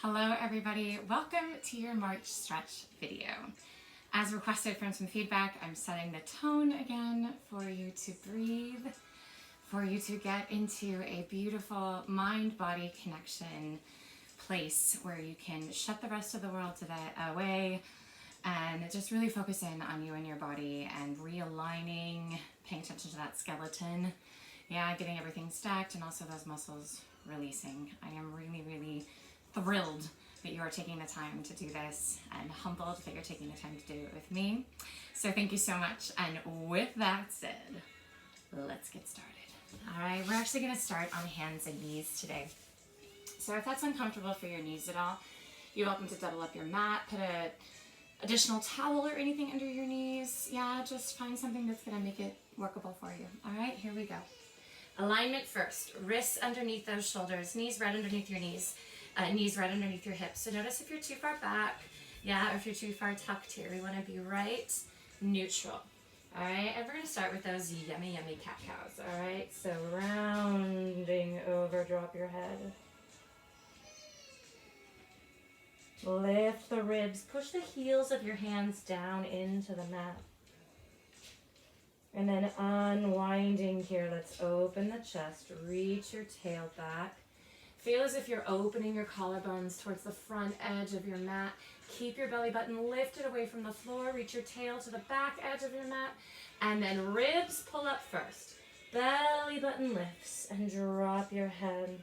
Hello everybody, welcome to your March stretch video. As requested from some feedback, I'm setting the tone again for you to breathe, for you to get into a beautiful mind-body connection place where you can shut the rest of the world away and just really focus in on you and your body and realigning, paying attention to that skeleton. Yeah, getting everything stacked and also those muscles releasing. I am really thrilled that you are taking the time to do this and humbled that you're taking the time to do it with me. So thank you so much. And with that said, let's get started. All right, we're actually going to start on hands and knees today. So if that's uncomfortable for your knees at all, you're welcome to double up your mat, put a additional towel or anything under your knees. Yeah, just find something that's going to make it workable for you. All right, here we go. Alignment first. Wrists underneath those shoulders, knees right underneath your knees. Knees right underneath your hips. So notice if you're too far back, or if you're too far tucked here. We want to be right neutral. All right, and we're going to start with those yummy cat-cows. All right, so rounding over, drop your head. Lift the ribs, push the heels of your hands down into the mat. And then unwinding here, let's open the chest, reach your tail back. Feel as if you're opening your collarbones towards the front edge of your mat. Keep your belly button lifted away from the floor. Reach your tail to the back edge of your mat. And then ribs pull up first. Belly button lifts and drop your head.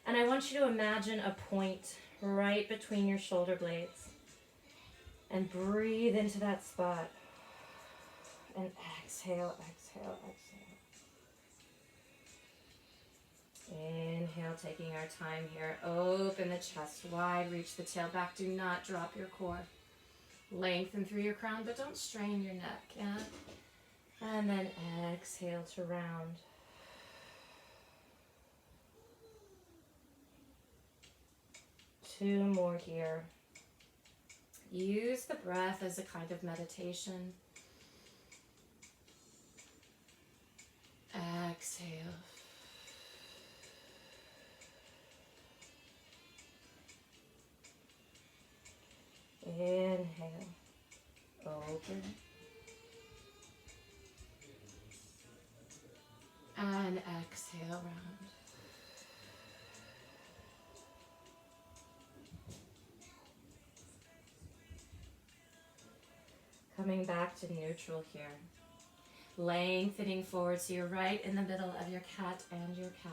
And I want you to imagine a point right between your shoulder blades. And breathe into that spot. And exhale, exhale, exhale. Inhale, taking our time here. Open the chest wide, reach the tail back. Do not drop your core. Lengthen through your crown, but don't strain your neck. Yeah? And then exhale to round. Two more here. Use the breath as a kind of meditation. Exhale. Inhale, open, and exhale, round. Coming back to neutral here. Lengthening forward so you're right in the middle of your cat and your cow.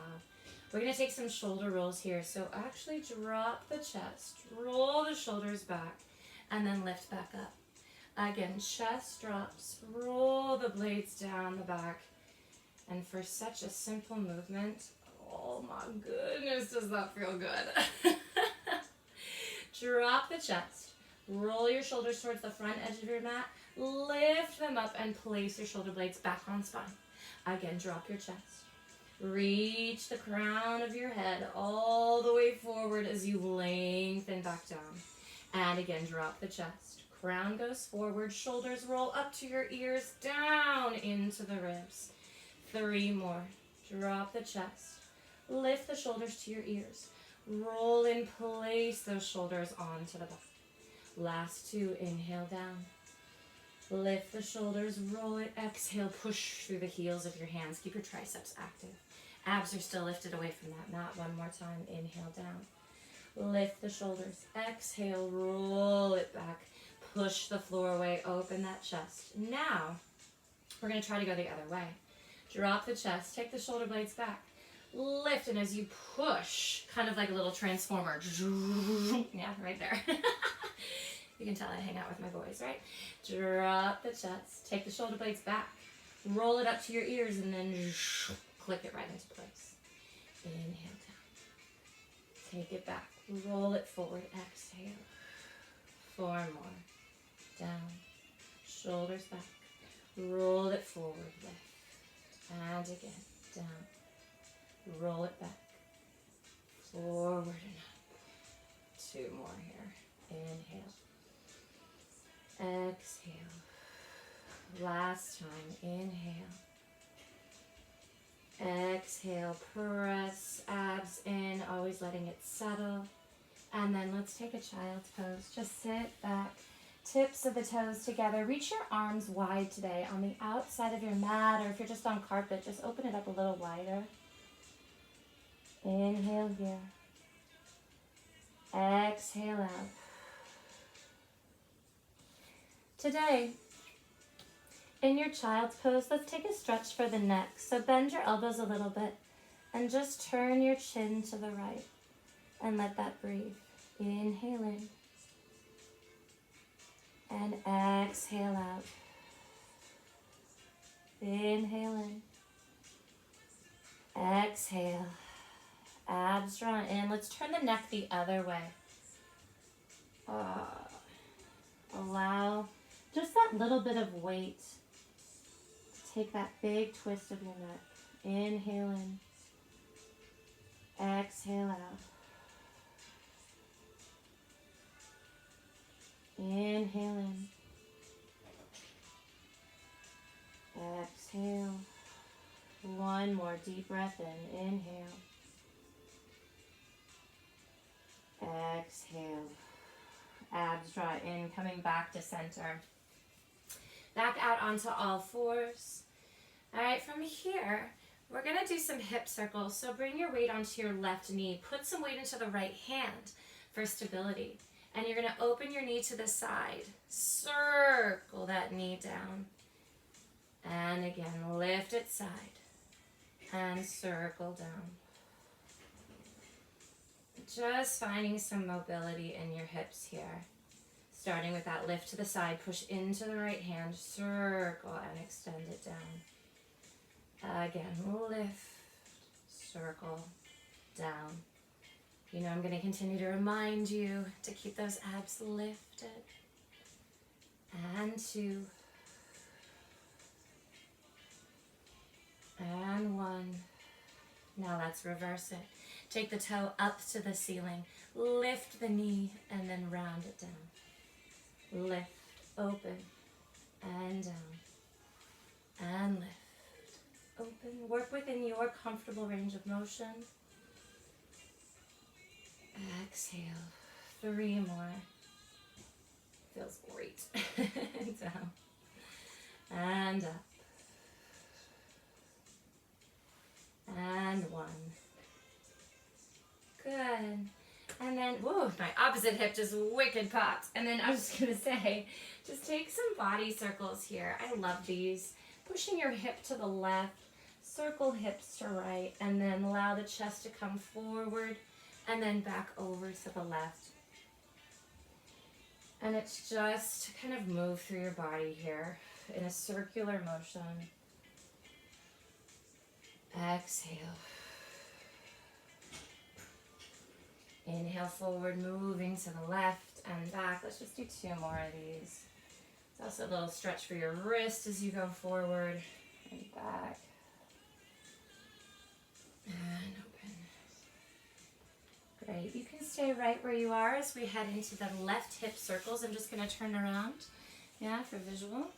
We're going to take some shoulder rolls here. So actually drop the chest, roll the shoulders back, and then lift back up. Again, chest drops, roll the blades down the back. And for such a simple movement, oh my goodness, does that feel good. Drop the chest, roll your shoulders towards the front edge of your mat, lift them up and place your shoulder blades back on spine. Again, drop your chest. Reach the crown of your head all the way forward as you lengthen back down. And again, drop the chest. Crown goes forward, shoulders roll up to your ears, down into the ribs. Three more. Drop the chest. Lift the shoulders to your ears. Roll in place those shoulders onto the back. Last two, inhale down. Lift the shoulders, roll it, exhale, push through the heels of your hands. Keep your triceps active. Abs are still lifted away from that mat. One more time, inhale down. Lift the shoulders, exhale, roll it back. Push the floor away, open that chest. Now, we're going to try to go the other way. Drop the chest, take the shoulder blades back. Lift, and as you push, kind of like a little transformer. Yeah, right there. You can tell I hang out with my boys, right? Drop the chest, take the shoulder blades back. Roll it up to your ears, and then click it right into place. Inhale down. Take it back. Roll it forward. Exhale. Four more. Down. Shoulders back. Roll it forward. Lift. And again. Down. Roll it back. Forward and up. Two more here. Inhale. Exhale. Last time. Inhale. Exhale, press abs in, always letting it settle. And then let's take a child's pose. Just sit back, tips of the toes together. Reach your arms wide today on the outside of your mat, or if you're just on carpet, just open it up a little wider. Inhale here. Exhale out. Today, in your child's pose, let's take a stretch for the neck. So bend your elbows a little bit and just turn your chin to the right and let that breathe. Inhale in and exhale out. Inhale in. Exhale. Abs draw in. Let's turn the neck the other way. Allow just that little bit of weight to take that big twist of your neck. Inhale in. Exhale out. Inhale in. Exhale. One more deep breath in. Inhale. Exhale. Abs draw in, coming back to center. Back out onto all fours. All right, from here, we're going to do some hip circles. So bring your weight onto your left knee. Put some weight into the right hand for stability. And you're going to open your knee to the side. Circle that knee down. And again, lift it side. And circle down. Just finding some mobility in your hips here. Starting with that lift to the side, push into the right hand, circle and extend it down. Again, lift, circle, down. You know I'm going to continue to remind you to keep those abs lifted. And 2. And 1. Now let's reverse it. Take the toe up to the ceiling. Lift the knee and then round it down. Lift, open, and down. And lift, open. Work within your comfortable range of motion. Exhale. 3 more. Feels great. Down. And up. And 1. Good. And then, whoa, my opposite hip just wicked popped. And then I was just going to say, just take some body circles here. I love these. Pushing your hip to the left, circle hips to right, and then allow the chest to come forward and then back over to the left. And it's just to kind of move through your body here in a circular motion. Exhale. Inhale forward, moving to the left and back. Let's just do 2 more of these. It's also a little stretch for your wrist as you go forward and back. And open. Great. You can stay right where you are as we head into the left hip circles. I'm just going to turn around, for visual.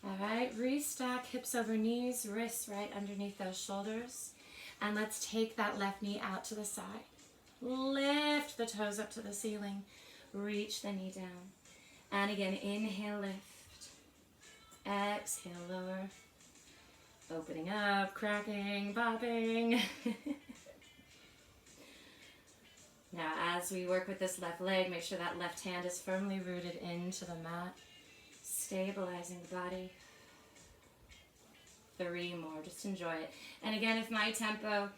All right, restack hips over knees, wrists right underneath those shoulders. And let's take that left knee out to the side. Lift the toes up to the ceiling. Reach the knee down. And again, inhale, lift. Exhale, lower. Opening up, cracking, popping. Now, as we work with this left leg, make sure that left hand is firmly rooted into the mat. Stabilizing the body. 3 more, just enjoy it. And again, if my tempo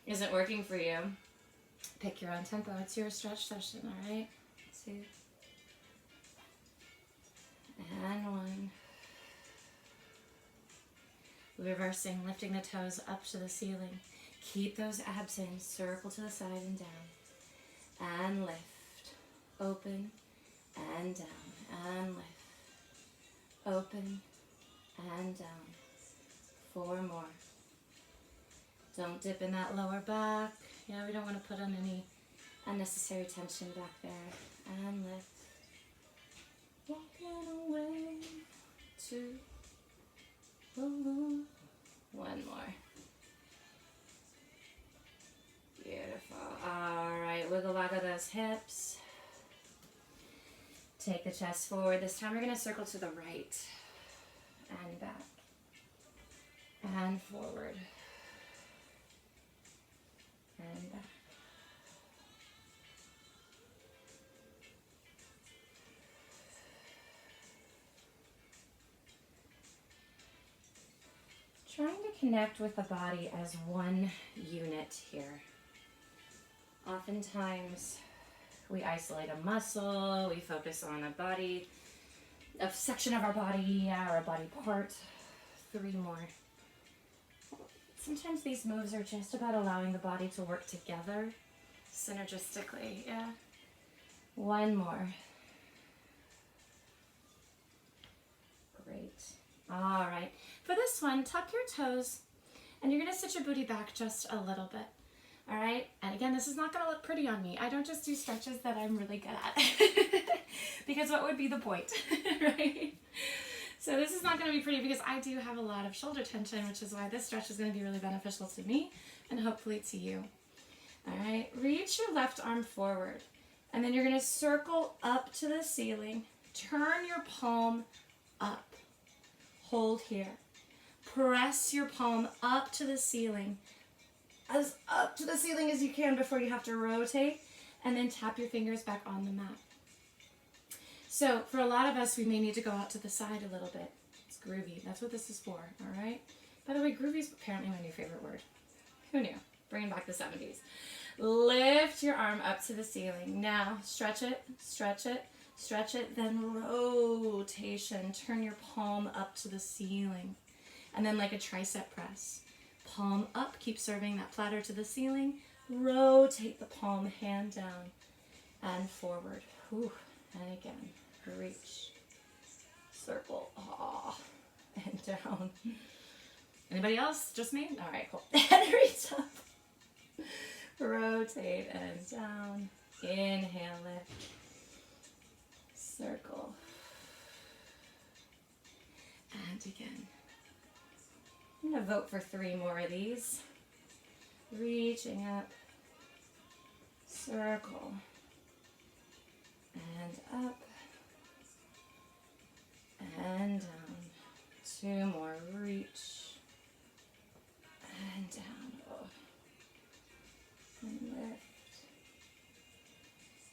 isn't working for you, pick your own tempo. It's your stretch session, all right? 2. And 1. Reversing, lifting the toes up to the ceiling. Keep those abs in, circle to the side and down. And lift. Open and down. And lift. Open and down. 4 more. Don't dip in that lower back. Yeah, we don't want to put on any unnecessary tension back there. And lift. Walking away. 2. 1 more. Beautiful. right, wiggle waggle those hips. Take the chest forward. This time we're going to circle to the right and back and forward and back. Trying to connect with the body as one unit here. Oftentimes we isolate a muscle, we focus on a body, a section of our body, or a body part. 3 more. Sometimes these moves are just about allowing the body to work together synergistically. Yeah. 1 more. Great. All right. For this one, tuck your toes, and you're going to sit your booty back just a little bit. All right? And again, this is not going to look pretty on me. I don't just do stretches that I'm really good at. Because what would be the point, right? So this is not going to be pretty because I do have a lot of shoulder tension, which is why this stretch is going to be really beneficial to me and hopefully to you. All right? Reach your left arm forward, and then you're going to circle up to the ceiling. Turn your palm up. Hold here. Press your palm up to the ceiling, as up to the ceiling as you can before you have to rotate, and then tap your fingers back on the mat. So for a lot of us, we may need to go out to the side a little bit. It's groovy. That's what this is for, all right? By the way, groovy is apparently my new favorite word. Who knew? Bringing back the 70s. Lift your arm up to the ceiling. Now, stretch it, stretch it, stretch it, then rotation. Turn your palm up to the ceiling. And then like a tricep press. Palm up, keep serving that platter to the ceiling. Rotate the palm, hand down and forward. Whew. And again, reach, circle, and down. Anybody else? Just me? All right, cool. And reach up. Rotate and down. Inhale, lift. Circle. And again. I'm going to vote for 3 more of these. Reaching up. Circle. And up. And down. 2 more. Reach. And down. Oh. And lift.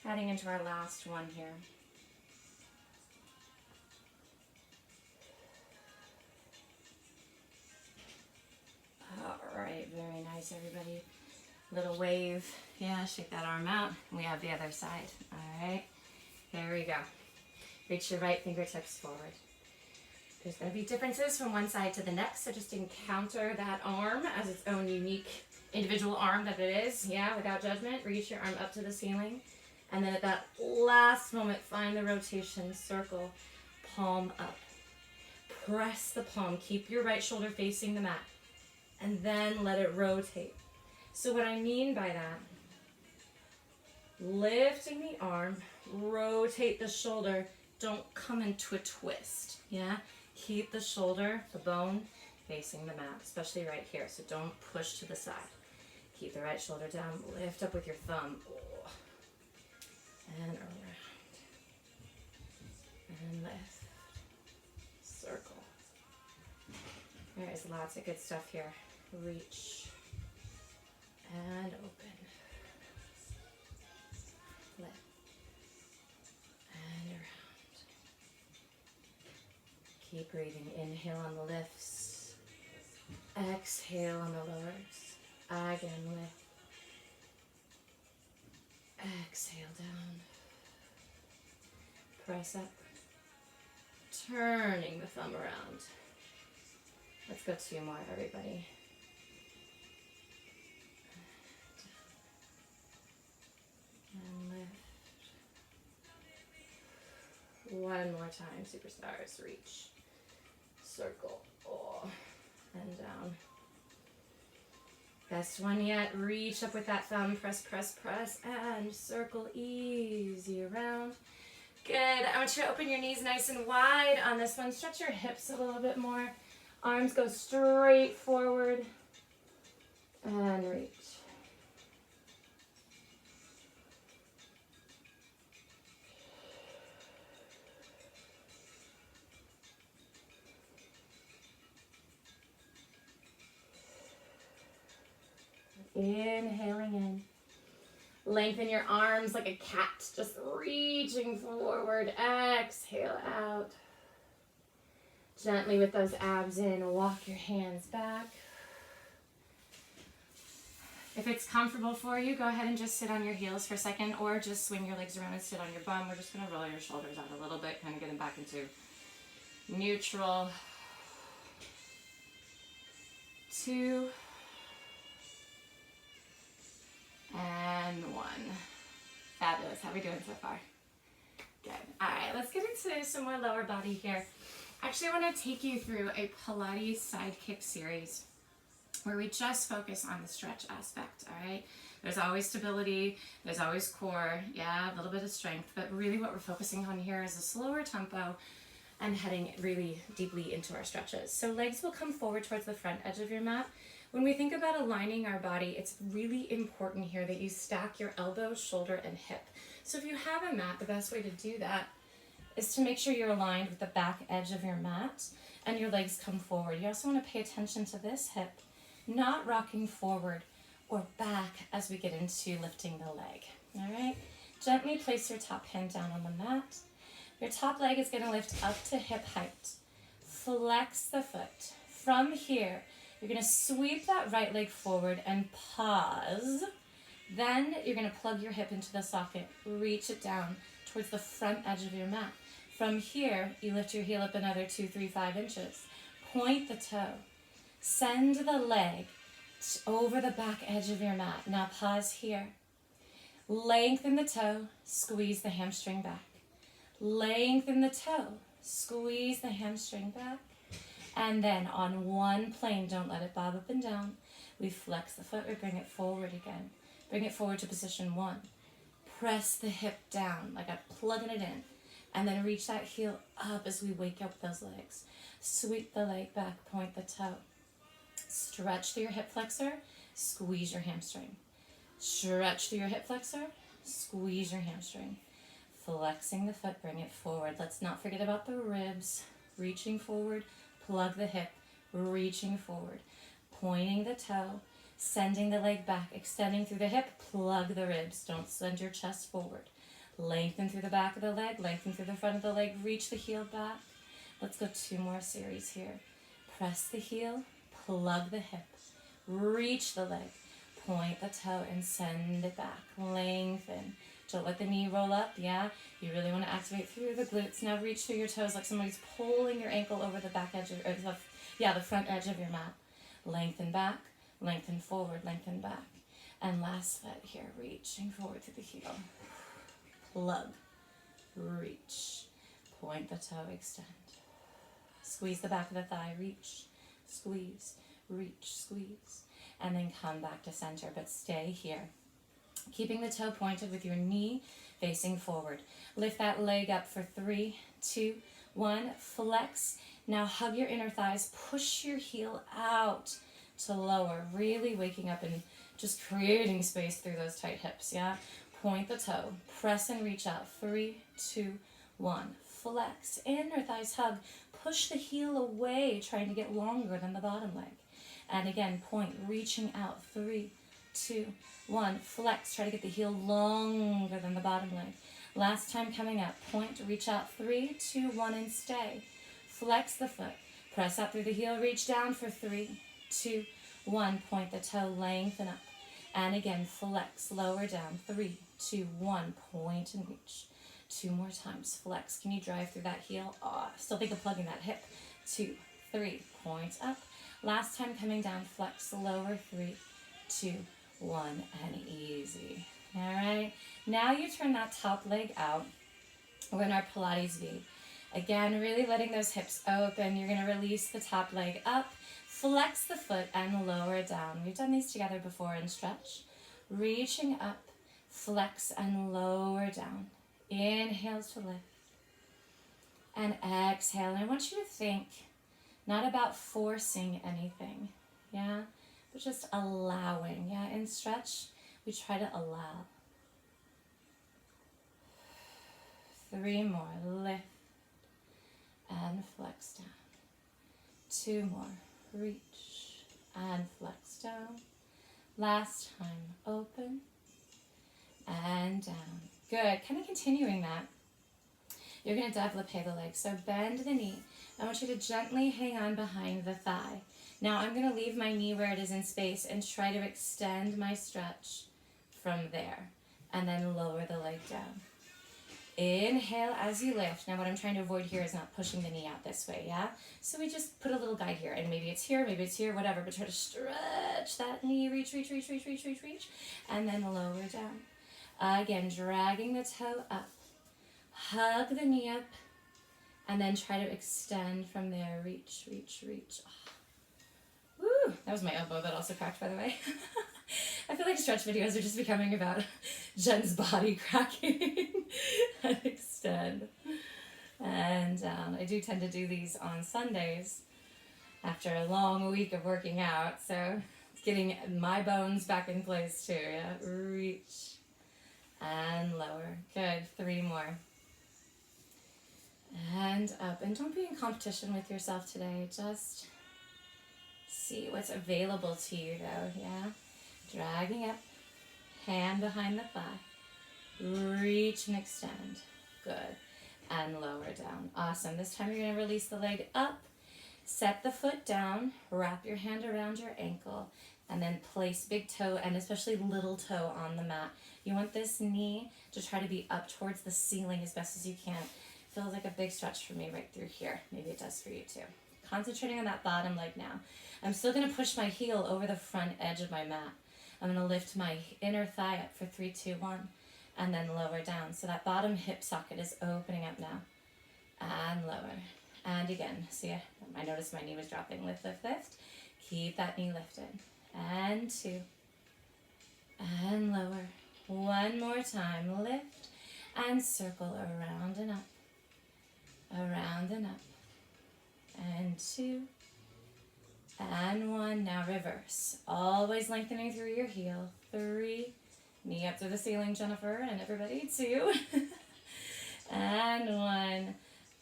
Heading into our last one here. All right, very nice, everybody. Little wave. Yeah, shake that arm out. We have the other side. All right, there we go. Reach your right fingertips forward. There's going to be differences from one side to the next, so just encounter that arm as its own unique individual arm that it is. Yeah, without judgment. Reach your arm up to the ceiling. And then at that last moment, find the rotation, circle, palm up. Press the palm. Keep your right shoulder facing the mat. And then let it rotate. So what I mean by that, lifting the arm, rotate the shoulder, don't come into a twist, yeah? Keep the shoulder, the bone, facing the mat, especially right here, so don't push to the side. Keep the right shoulder down, lift up with your thumb, and around, and lift, circle. There's lots of good stuff here. Reach and open. Lift and around. Keep breathing. Inhale on the lifts. Exhale on the lowers. Again, lift. Exhale down. Press up. Turning the thumb around. Let's go 2 more, everybody. And lift. 1 more time, superstars. Reach. Circle. And down. Best one yet. Reach up with that thumb. Press, press, press. And circle. Easy around. Good. I want you to open your knees nice and wide on this one. Stretch your hips a little bit more. Arms go straight forward and reach. Inhaling in. Lengthen your arms like a cat, just reaching forward. Exhale out. Gently with those abs in, walk your hands back. If it's comfortable for you, go ahead and just sit on your heels for a second, or just swing your legs around and sit on your bum. We're just going to roll your shoulders out a little bit, kind of get them back into neutral. 2 and 1. Fabulous. How are we doing so far? Good. All right, let's get into some more lower body here. Actually, I want to take you through a Pilates side kick series where we just focus on the stretch aspect, all right? There's always stability, there's always core, yeah, a little bit of strength, but really what we're focusing on here is a slower tempo and heading really deeply into our stretches. So legs will come forward towards the front edge of your mat. When we think about aligning our body, it's really important here that you stack your elbow, shoulder, and hip. So if you have a mat, the best way to do that is to make sure you're aligned with the back edge of your mat and your legs come forward. You also want to pay attention to this hip, not rocking forward or back as we get into lifting the leg, all right? Gently place your top hand down on the mat. Your top leg is going to lift up to hip height. Flex the foot. From here, you're going to sweep that right leg forward and pause. Then you're going to plug your hip into the socket. Reach it down towards the front edge of your mat. From here, you lift your heel up another 2, 3, 5 inches. Point the toe. Send the leg over the back edge of your mat. Now pause here. Lengthen the toe, squeeze the hamstring back. Lengthen the toe, squeeze the hamstring back. And then on one plane, don't let it bob up and down. We flex the foot, we bring it forward again. Bring it forward to position 1. Press the hip down, like I'm plugging it in. And then reach that heel up as we wake up those legs. Sweep the leg back, point the toe. Stretch through your hip flexor, squeeze your hamstring. Stretch through your hip flexor, squeeze your hamstring. Flexing the foot, bring it forward. Let's not forget about the ribs. Reaching forward, plug the hip, reaching forward. Pointing the toe, sending the leg back, extending through the hip, plug the ribs. Don't send your chest forward. Lengthen through the back of the leg, lengthen through the front of the leg, reach the heel back. Let's go 2 more series here. Press the heel, plug the hip, reach the leg, point the toe and send it back. Lengthen. Don't let the knee roll up, yeah? You really want to activate through the glutes. Now reach through your toes like somebody's pulling your ankle over the back edge, the front edge of your mat. Lengthen back, lengthen forward, lengthen back. And last foot here, reaching forward to the heel. Plug, reach, point the toe, extend. Squeeze the back of the thigh, reach, squeeze, reach, squeeze. And then come back to center, but stay here. Keeping the toe pointed with your knee facing forward. Lift that leg up for 3, 2, 1. Flex. Now hug your inner thighs. Push your heel out to lower. Really waking up and just creating space through those tight hips, yeah? Point the toe. Press and reach out. 3, 2, 1. Flex. Inner thighs hug. Push the heel away, trying to get longer than the bottom leg. And again, point, reaching out. 3, 2, 1. Flex. Try to get the heel longer than the bottom leg. Last time coming up. Point, reach out. 3, 2, 1, and stay. Flex the foot. Press up through the heel. Reach down for 3, 2, 1. Point the toe. Lengthen up. And again, flex. Lower down. 3, 2, 1. Point and reach. 2 more times. Flex. Can you drive through that heel? Oh, still think of plugging that hip. 2, 3. Point up. Last time coming down. Flex. Lower. 3, 2, 1, and easy. All right. Now you turn that top leg out. We're in our Pilates V. Again, really letting those hips open. You're going to release the top leg up. Flex the foot and lower down. We've done these together before in stretch. Reaching up. Flex and lower down. Inhale to lift. And exhale. And I want you to think not about forcing anything. Yeah? But just allowing. Yeah? In stretch, we try to allow. 3 more. Lift. And flex down. 2 more. Reach. And flex down. Last time. Open and down. Good. Kind of continuing that. You're going to développé the leg. So bend the knee. I want you to gently hang on behind the thigh. Now I'm going to leave my knee where it is in space and try to extend my stretch from there. And then lower the leg down. Inhale as you lift. Now what I'm trying to avoid here is not pushing the knee out this way, yeah? So we just put a little guide here, and maybe it's here, whatever, but try to stretch that knee, reach, and then lower down. Again, dragging the toe up. Hug the knee up, and then try to extend from there, reach. Oh. Woo! That was my elbow that also cracked, by the way. I feel like stretch videos are just becoming about Jen's body cracking and extend. And I do tend to do these on Sundays after a long week of working out. So it's getting my bones back in place too. Yeah, reach and lower. Good. 3 more. And up. And don't be in competition with yourself today. Just see what's available to you though. Yeah. Dragging up, hand behind the thigh, reach and extend, good, and lower down. Awesome. This time you're going to release the leg up, set the foot down, wrap your hand around your ankle, and then place big toe and especially little toe on the mat. You want this knee to try to be up towards the ceiling as best as you can. Feels like a big stretch for me right through here. Maybe it does for you too. Concentrating on that bottom leg now. I'm still going to push my heel over the front edge of my mat. I'm going to lift my inner thigh up for 3, 2, 1, and then lower down. So that bottom hip socket is opening up now. And lower. And again, see, I noticed my knee was dropping. Lift. Keep that knee lifted. And 2. And lower. 1 more time. Lift and circle around and up. Around and up. And 2. And 1, now reverse. Always lengthening through your heel. 3, knee up to the ceiling, Jennifer, and everybody. 2, and 1,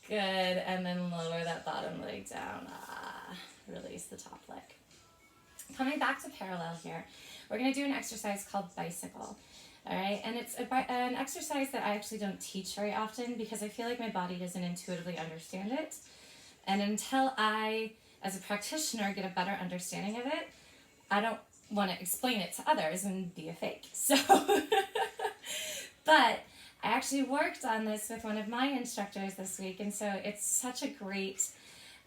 good, and then lower that bottom leg down. Release the top leg. Coming back to parallel here, we're going to do an exercise called bicycle. All right, and it's an exercise that I actually don't teach very often because I feel like my body doesn't intuitively understand it. And until I, as a practitioner, get a better understanding of it, I don't want to explain it to others and be a fake. So, but I actually worked on this with one of my instructors this week, and so it's such a great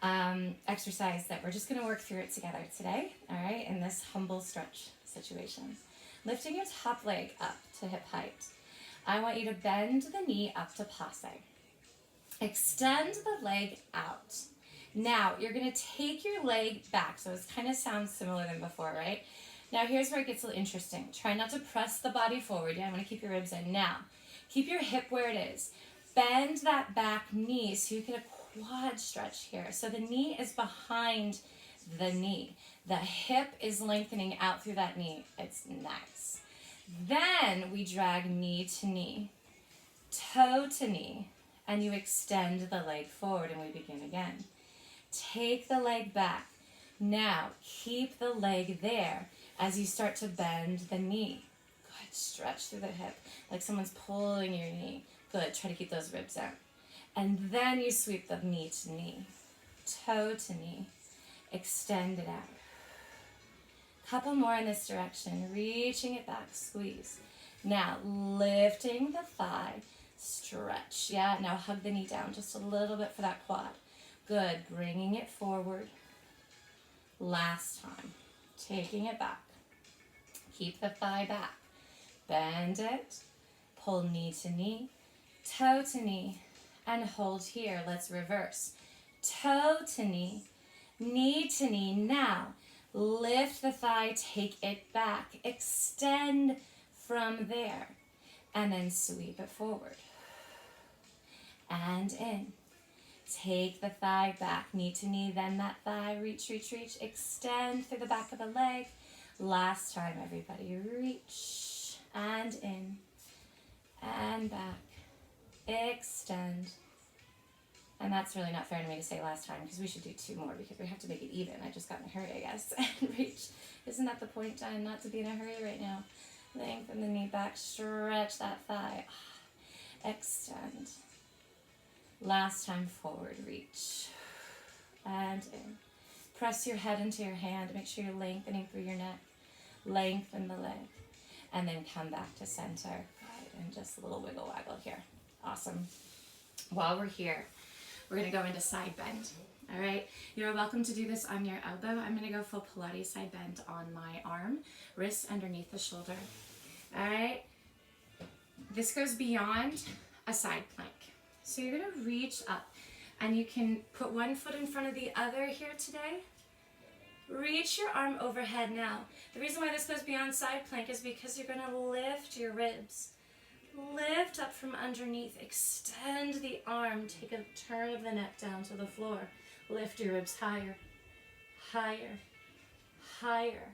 exercise that we're just going to work through it together today, all right, in this humble stretch situation. Lifting your top leg up to hip height. I want you to bend the knee up to passe. Extend the leg out. Now, you're going to take your leg back, so it kind of sounds similar than before, right? Now, here's where it gets a little interesting. Try not to press the body forward. Yeah, I want to keep your ribs in. Now, keep your hip where it is. Bend that back knee so you get a quad stretch here. So the knee is behind the knee. The hip is lengthening out through that knee. It's nice. Then we drag knee to knee, toe to knee, and you extend the leg forward and we begin again. Take the leg back. Now, keep the leg there as you start to bend the knee. Good, stretch through the hip like someone's pulling your knee. Good, try to keep those ribs out. And then you sweep the knee to knee, toe to knee, extend it out. Couple more in this direction, reaching it back, squeeze. Now, lifting the thigh, stretch. Yeah, now hug the knee down just a little bit for that quad. Good, bringing it forward. Last time, taking it back. Keep the thigh back. Bend it, pull knee to knee, toe to knee, and hold here. Let's reverse. Toe to knee to knee. Now, lift the thigh, take it back, extend from there, and then sweep it forward. And in. Take the thigh back, knee to knee, then that thigh, reach, extend through the back of the leg. Last time, everybody, reach, and in, and back, extend, And that's really not fair to me to say last time, because we should do 2 more because we have to make it even. I just got in a hurry, I guess. And reach. Isn't that the point, Jen? Not to be in a hurry right now. Lengthen the knee back. Stretch that thigh. Extend. Last time forward. Reach. And in. Press your head into your hand. Make sure you're lengthening through your neck. Lengthen the leg. And then come back to center. Good. And just a little wiggle waggle here. Awesome. While we're here, we're going to go into side bend. All right. You're welcome to do this on your elbow. I'm going to go full Pilates side bend on my arm, wrists underneath the shoulder. All right. This goes beyond a side plank. So you're going to reach up, and you can put one foot in front of the other here today. Reach your arm overhead now. The reason why this goes beyond side plank is because you're going to lift your ribs. Lift up from underneath. Extend the arm. Take a turn of the neck down to the floor. Lift your ribs higher, higher, higher.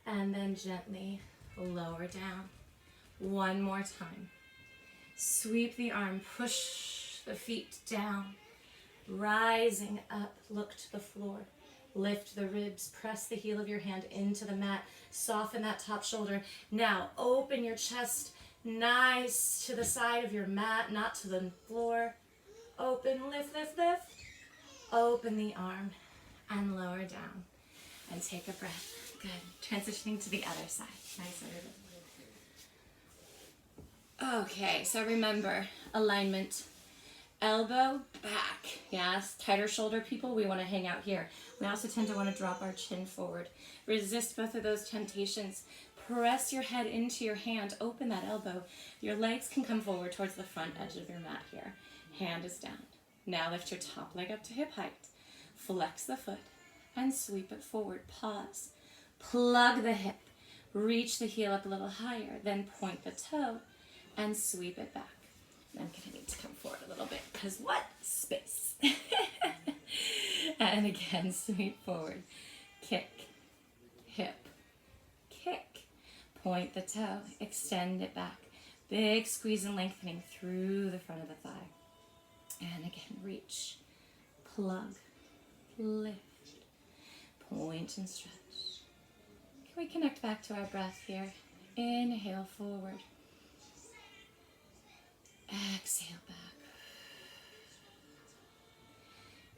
And then gently lower down. One more time. Sweep the arm. Push the feet down. Rising up. Look to the floor. Lift the ribs. Press the heel of your hand into the mat. Soften that top shoulder. Now open your chest nice to the side of your mat, not to the floor. Open, lift, lift, lift. Open the arm and lower down. And take a breath. Good. Transitioning to the other side. Nice and okay, so remember, alignment. Elbow back. Yes, tighter shoulder people, we want to hang out here. We also tend to want to drop our chin forward. Resist both of those temptations. Press your head into your hand. Open that elbow. Your legs can come forward towards the front edge of your mat here. Hand is down. Now lift your top leg up to hip height. Flex the foot and sweep it forward. Pause. Plug the hip. Reach the heel up a little higher. Then point the toe and sweep it back. And I'm going to need to come forward a little bit because what? Space. And again, sweep forward. Kick. Hip. Kick. Point the toe, extend it back. Big squeeze and lengthening through the front of the thigh. And again, reach, plug, lift, point and stretch. Can we connect back to our breath here? Inhale forward. Exhale back.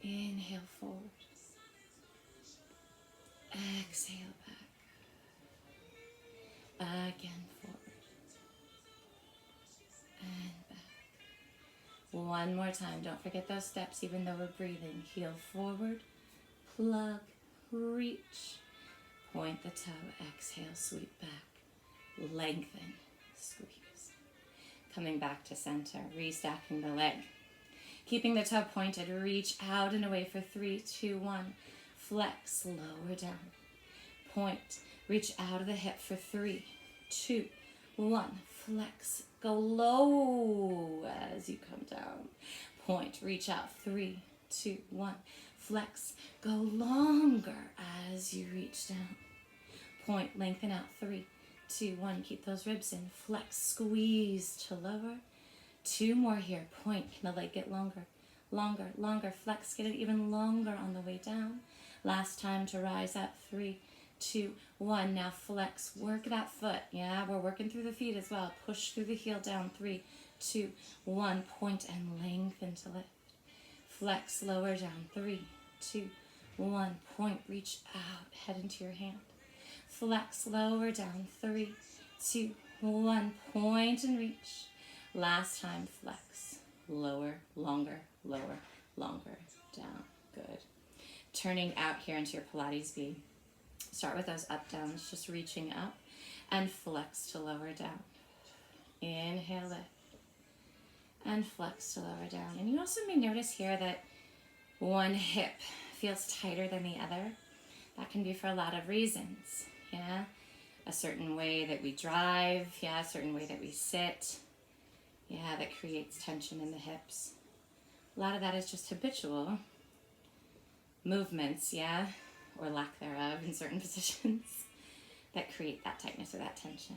Inhale forward. Exhale back. Again, forward and back. One more time. Don't forget those steps, even though we're breathing. Heel forward, plug, reach, point the toe, exhale, sweep back, lengthen, squeeze. Coming back to center, restacking the leg. Keeping the toe pointed, reach out and away for 3, 2, 1. Flex, lower down. Point. Reach out of the hip for 3, 2, 1. Flex. Go low as you come down. Point. Reach out. 3, 2, 1. Flex. Go longer as you reach down. Point. Lengthen out. 3, 2, 1. Keep those ribs in. Flex. Squeeze to lower. 2 more here. Point. Can the leg get longer? Longer, longer. Flex. Get it even longer on the way down. Last time to rise up. 3, 2, 1. Now flex. Work that foot. Yeah, we're working through the feet as well. Push through the heel down. 3, 2, 1. Point and lengthen to lift. Flex. Lower down. 3, 2, 1. Point. Reach out. Head into your hand. Flex. Lower down. 3, 2, 1. Point and reach. Last time. Flex. Lower, longer, lower, longer. Down. Good. Turning out here into your Pilates V. Start with those up downs, just reaching up and flex to lower down. Inhale, lift and flex to lower down. And you also may notice here that one hip feels tighter than the other. That can be for a lot of reasons. Yeah, a certain way that we drive. Yeah, a certain way that we sit. Yeah, that creates tension in the hips. A lot of that is just habitual movements, yeah, or lack thereof in certain positions that create that tightness or that tension.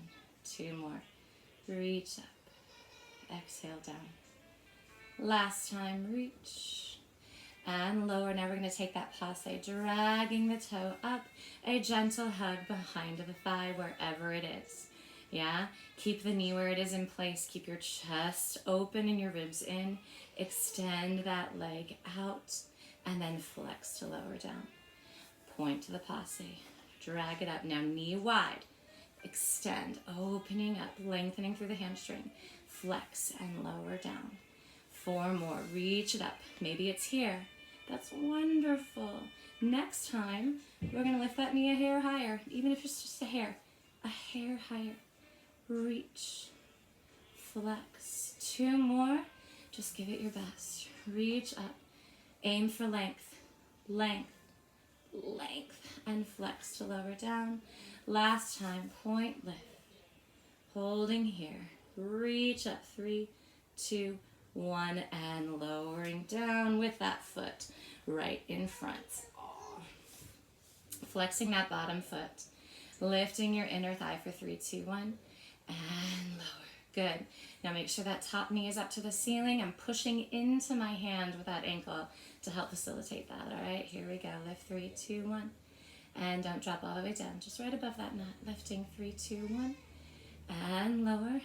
2 more. Reach up. Exhale down. Last time, reach and lower. Now we're going to take that passe, dragging the toe up, a gentle hug behind the thigh wherever it is. Yeah, keep the knee where it is in place. Keep your chest open and your ribs in. Extend that leg out and then flex to lower down. Point to the passe, drag it up. Now knee wide, extend, opening up, lengthening through the hamstring. Flex and lower down. 4 more, reach it up. Maybe it's here. That's wonderful. Next time, we're gonna lift that knee a hair higher, even if it's just a hair higher. Reach, flex. 2 more, just give it your best. Reach up, aim for length, length, length, and flex to lower down. Last time, point, lift. Holding here, reach up, 3, 2, 1, and lowering down with that foot right in front. Flexing that bottom foot, lifting your inner thigh for 3, 2, 1, and lower. Good. Now make sure that top knee is up to the ceiling. I'm pushing into my hand with that ankle to help facilitate that. All right, here we go. Lift 3, 2, 1, and don't drop all the way down. Just right above that knot. Lifting 3, 2, 1, and lower,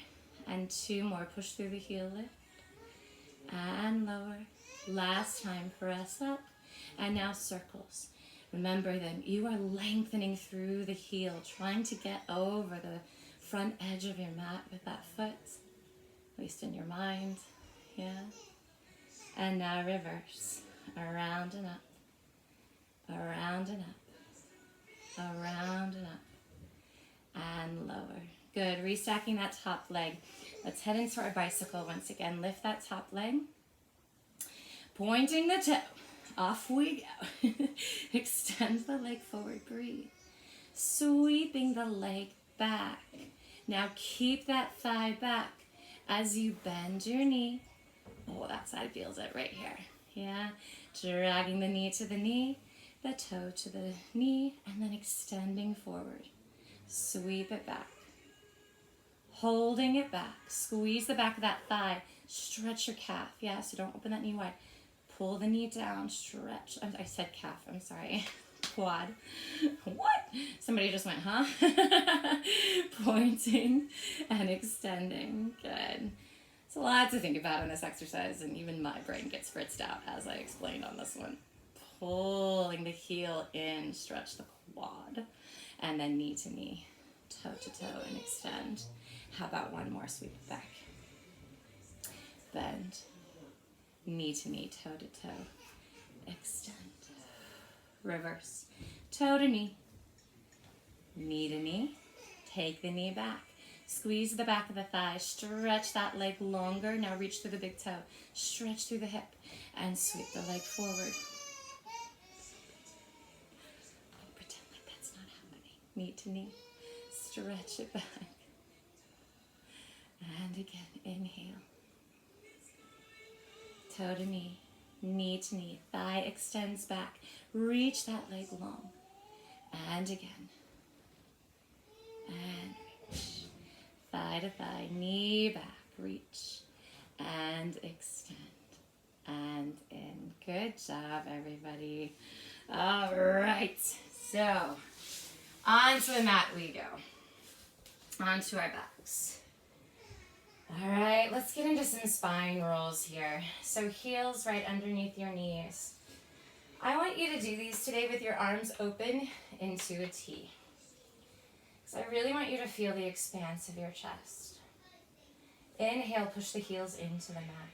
and 2 more. Push through the heel, lift, and lower. Last time, press up, and now circles. Remember then, you are lengthening through the heel, trying to get over the front edge of your mat with that foot, at least in your mind, yeah? And now reverse, around and up, around and up, around and up, and lower. Good, restacking that top leg. Let's head into our bicycle once again. Lift that top leg, pointing the toe. Off we go. Extend the leg forward, breathe. Sweeping the leg back. Now keep that thigh back as you bend your knee. Oh, that side feels it right here. Yeah, dragging the knee to the knee, the toe to the knee, and then extending forward. Sweep it back. Holding it back. Squeeze the back of that thigh. Stretch your calf. Yeah, so don't open that knee wide. Pull the knee down, stretch. I said calf, I'm sorry. Quad. What? Somebody just went, huh? Pointing and extending. Good. It's a lot to think about in this exercise, and even my brain gets fritzed out as I explained on this one. Pulling the heel in, stretch the quad, and then knee to knee, toe to toe, and extend. How about one more? Sweep it back. Bend. Knee to knee, toe to toe, extend, reverse, toe to knee to knee, take the knee back, squeeze the back of the thigh, stretch that leg longer, now reach through the big toe, stretch through the hip, and sweep the leg forward. Pretend like that's not happening. Knee to knee, stretch it back, and again, inhale. Toe to knee to knee, thigh extends back, reach that leg long, and again, and reach, thigh to thigh, knee back, reach, and extend, and in. Good job, everybody. All right, so onto the mat we go, onto our backs. All right, let's get into some spine rolls here. So heels right underneath your knees. I want you to do these today with your arms open into a T. So I really want you to feel the expanse of your chest. Inhale, push the heels into the mat.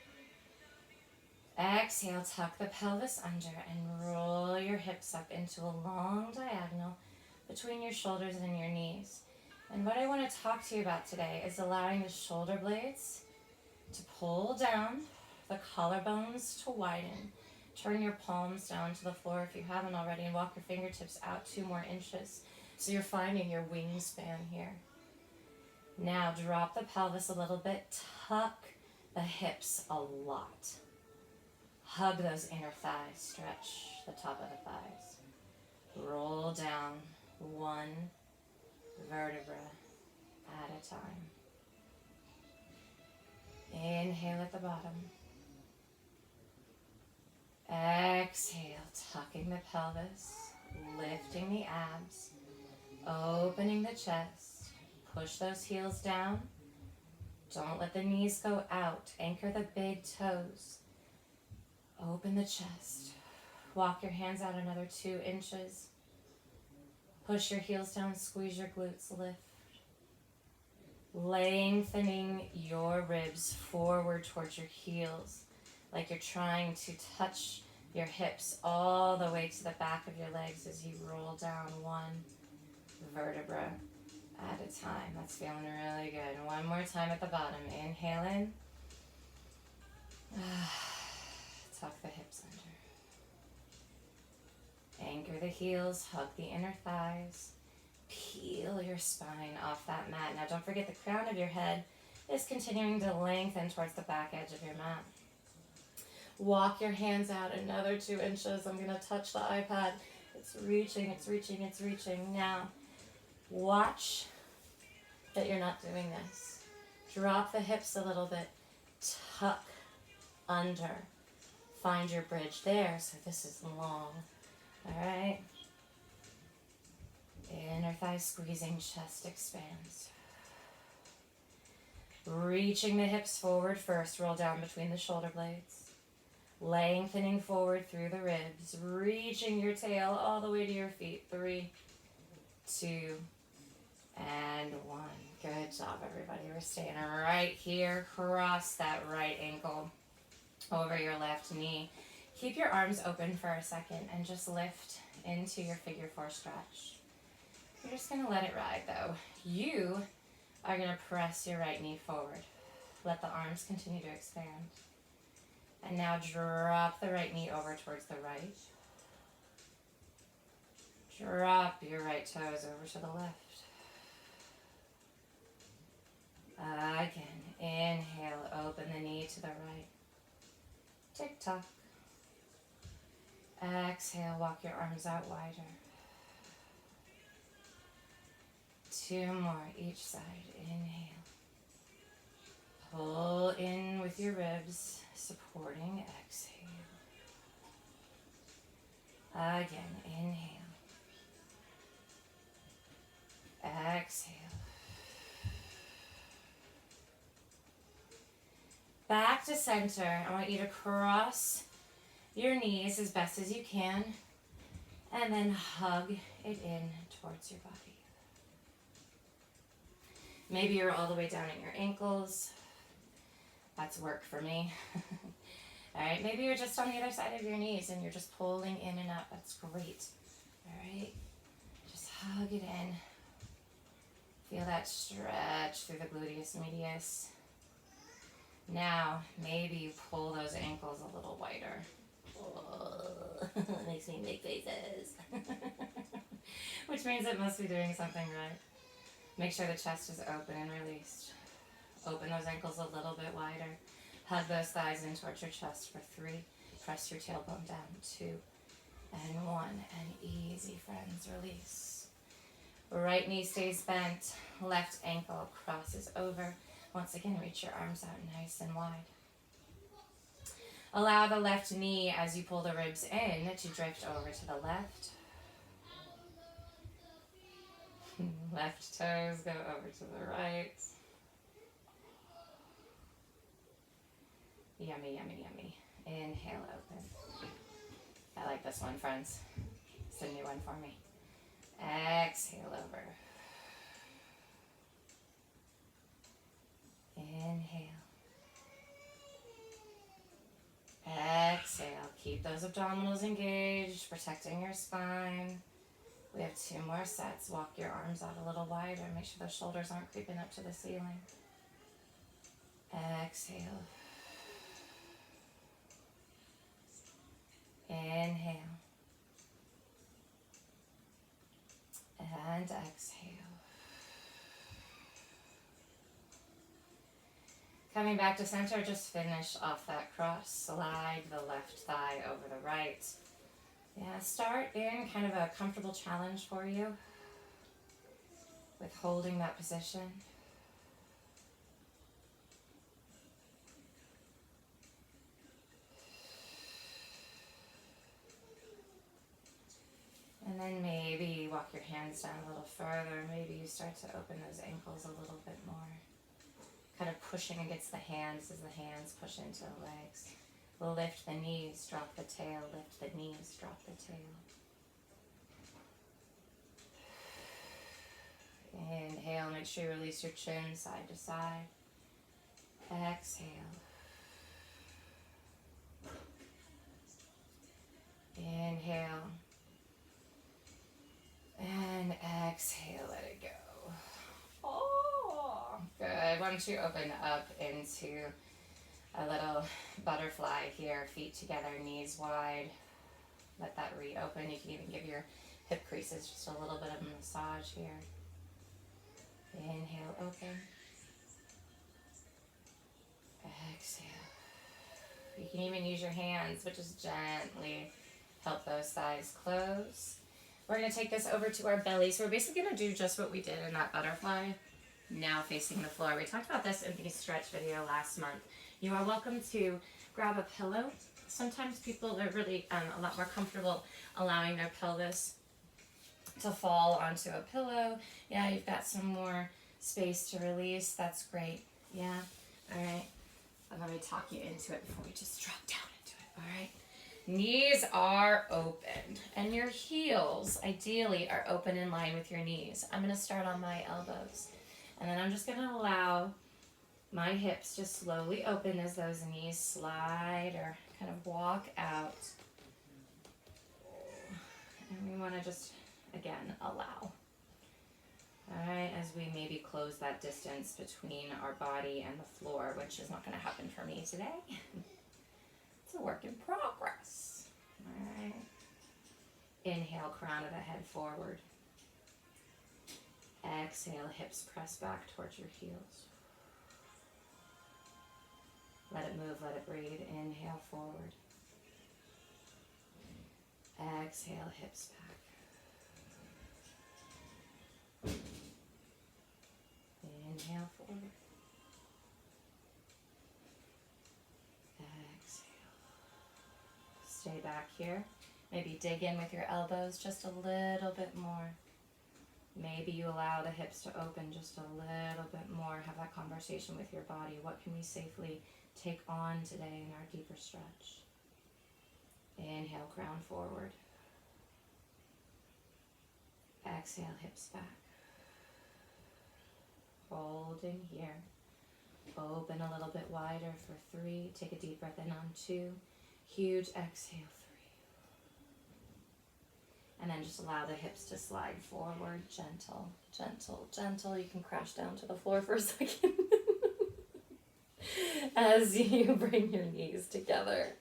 Exhale, tuck the pelvis under and roll your hips up into a long diagonal between your shoulders and your knees. And what I want to talk to you about today is allowing the shoulder blades to pull down, the collarbones to widen. Turn your palms down to the floor if you haven't already, and walk your fingertips out 2 more inches so you're finding your wingspan here. Now drop the pelvis a little bit, tuck the hips a lot. Hug those inner thighs, stretch the top of the thighs. Roll down 1 vertebra at a time. Inhale at the bottom. Exhale, tucking the pelvis, lifting the abs, opening the chest. Push those heels down. Don't let the knees go out. Anchor the big toes. Open the chest. Walk your hands out another 2 inches. Push your heels down, squeeze your glutes, lift. Lengthening your ribs forward towards your heels, like you're trying to touch your hips all the way to the back of your legs as you roll down 1 vertebra at a time. That's feeling really good. One more time at the bottom. Inhale in. Tuck the hips under. Anchor the heels, hug the inner thighs. Peel your spine off that mat. Now don't forget the crown of your head is continuing to lengthen towards the back edge of your mat. Walk your hands out another 2 inches. I'm going to touch the iPad. It's reaching, it's reaching, it's reaching. Now, watch that you're not doing this. Drop the hips a little bit. Tuck under. Find your bridge there. So this is long. All right. Inner thigh squeezing, chest expands. Reaching the hips forward first. Roll down between the shoulder blades. Lengthening forward through the ribs. Reaching your tail all the way to your feet. 3, 2, and 1. Good job, everybody. We're staying right here. Cross that right ankle over your left knee. Keep your arms open for a second and just lift into your figure 4 stretch. You're just going to let it ride, though. You are going to press your right knee forward. Let the arms continue to expand. And now drop the right knee over towards the right. Drop your right toes over to the left. Again, inhale, open the knee to the right. Tick-tock. Exhale, walk your arms out wider. 2 more each side. Inhale. Pull in with your ribs, supporting. Exhale. Again, inhale. Exhale. Back to center. I want you to cross your knees as best as you can, and then hug it in towards your body. Maybe you're all the way down at your ankles. That's work for me. All right, maybe you're just on the other side of your knees and you're just pulling in and up. That's great. All right, just hug it in. Feel that stretch through the gluteus medius. Now, maybe you pull those ankles a little wider. Oh, it makes me make faces. Which means it must be doing something right. Make sure the chest is open and released. Open those ankles a little bit wider. Hug those thighs in towards your chest for 3. Press your tailbone down. 2 and 1. And easy, friends. Release. Right knee stays bent. Left ankle crosses over. Once again, reach your arms out nice and wide. Allow the left knee, as you pull the ribs in, to drift over to the left. Left toes go over to the right. Yummy, yummy, yummy. Inhale, open. I like this one, friends. It's a new one for me. Exhale over. Inhale. Exhale. Keep those abdominals engaged, protecting your spine. We have 2 more sets. Walk your arms out a little wider. Make sure those shoulders aren't creeping up to the ceiling. Exhale. Inhale. And exhale. Coming back to center, just finish off that cross. Slide the left thigh over the right. Yeah, start in kind of a comfortable challenge for you with holding that position. hands down a little further. Maybe you start to open those ankles a little bit more. Kind of pushing against the hands as the hands push into the legs. Lift the knees, drop the tail. Lift the knees, drop the tail. Inhale, make sure you release your chin side to side. Exhale. Inhale. And exhale, let it go. Oh, good. Why don't you open up into a little butterfly here, feet together, knees wide. Let that reopen. You can even give your hip creases just a little bit of a massage here. Inhale, open. Exhale. You can even use your hands, but just gently help those thighs close. We're going to take this over to our belly. So we're basically going to do just what we did in that butterfly, now facing the floor. We talked about this in the stretch video last month. You are welcome to grab a pillow. Sometimes people are really a lot more comfortable allowing their pelvis to fall onto a pillow. Yeah, you've got some more space to release. That's great. Yeah. All right. Let me talk you into it before we just drop down into it. All right. Knees are opened, and your heels ideally are open in line with your knees. I'm going to start on my elbows, and then I'm just going to allow my hips just slowly open as those knees slide or kind of walk out. And we want to just, again, allow. All right, as we maybe close that distance between our body and the floor, which is not going to happen for me today. It's a work in progress. All right. Inhale, crown of the head forward. Exhale, hips press back towards your heels. Let it move, let it breathe. Inhale, forward. Exhale, hips back. Inhale, forward. Exhale. Stay back here. Maybe dig in with your elbows just a little bit more. Maybe you allow the hips to open just a little bit more. Have that conversation with your body. What can we safely take on today in our deeper stretch? Inhale, crown forward. Exhale, hips back. Holding here. Open a little bit wider for 3. Take a deep breath in on 2. Huge exhale, 3. And then just allow the hips to slide forward. Gentle, gentle, gentle. You can crash down to the floor for a second. As you bring your knees together.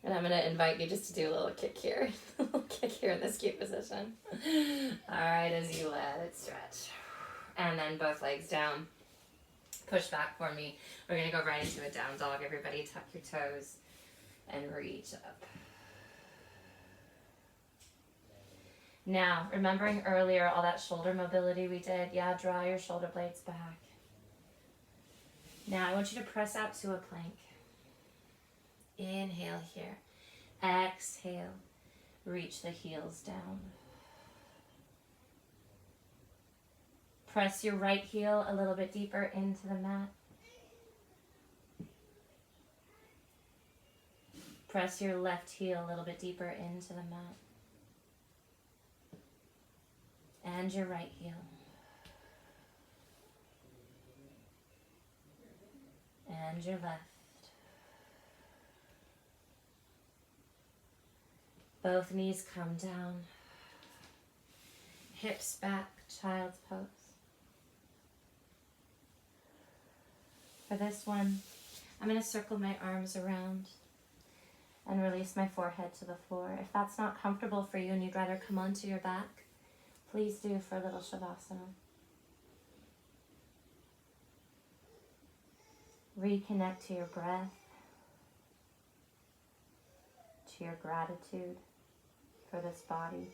And I'm going to invite you just to do a little kick here. A little kick here in this cute position. All right, as you let it stretch. And then both legs down. Push back for me. We're going to go right into a down dog. Everybody tuck your toes and reach up. Now, remembering earlier all that shoulder mobility we did. Yeah, draw your shoulder blades back. Now, I want you to press out to a plank. Inhale here. Exhale. Reach the heels down. Press your right heel a little bit deeper into the mat. Press your left heel a little bit deeper into the mat. And your right heel. And your left. Both knees come down. Hips back, child's pose. For this one, I'm going to circle my arms around and release my forehead to the floor. If that's not comfortable for you and you'd rather come onto your back, please do for a little Shavasana. Reconnect to your breath, to your gratitude for this body,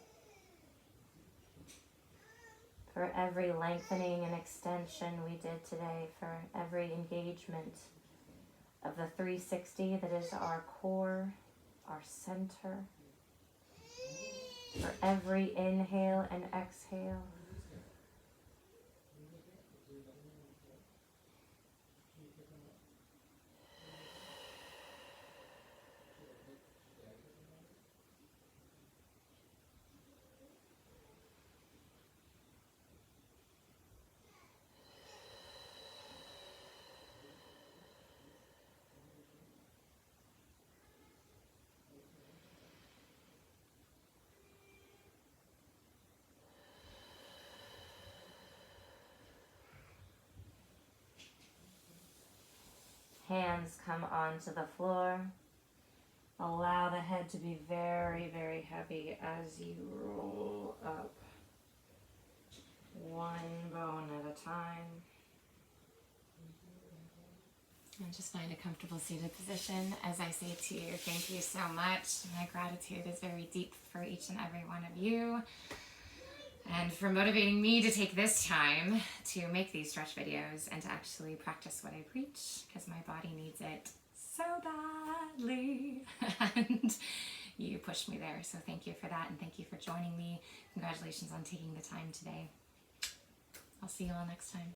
for every lengthening and extension we did today, for every engagement of the 360 that is our core, our center. for every inhale and exhale. Hands come onto the floor. Allow the head to be very, very heavy as you roll up, one bone at a time. And just find a comfortable seated position as I say to you, thank you so much. My gratitude is very deep for each and every one of you, and for motivating me to take this time to make these stretch videos and to actually practice what I preach, because my body needs it so badly. And you pushed me there, so thank you for that, and thank you for joining me. Congratulations on taking the time today. I'll see you all next time.